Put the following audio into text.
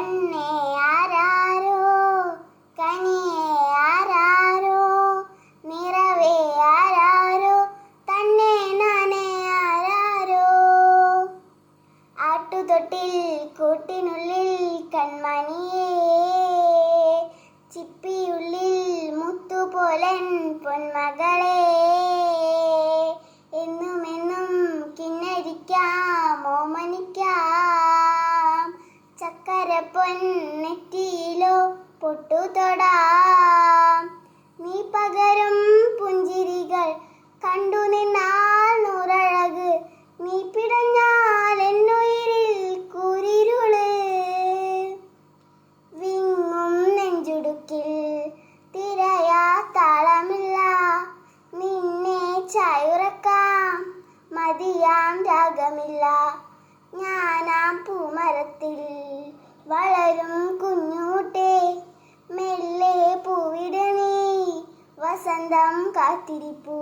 കണ്ണേ ആരാരോ കനിയേ ആരാരോ നിറവേ ആരാരോ തന്നെ നാനേ ആരാരോ ആട്ടുതൊട്ടിൽ കൂട്ടിനുള്ളിൽ കൺമണിയേ ചിപ്പിയുള്ളിൽ മുത്തുപോലൻ പൊന്മകളെ എന്നുമെന്നും കിന്നരിക്കാം ഓമനിക്കാം ചക്കരപ്പൊൻ നെറ്റിയിലോ പൊട്ടുതൊടാം നീ പകരും പുഞ്ചിരികൾ കണ്ടു നിന്നാൽ നൂറഴക് നീ പിടഞ്ഞാൽ എന്നുയിരിൽ കൂരിരുള് വിങ്ങും നെഞ്ചുടുക്കിൽ തിരയാ താളമില്ല നിന്നെ ചായുറക്കാം മതിയാം രാഗമില്ല ഞാനാം പൂമരത്തിൽ വളരും കുഞ്ഞൂട്ടേ മെല്ലെ പൂവിട നീ വസന്തം കാത്തിരിപ്പൂ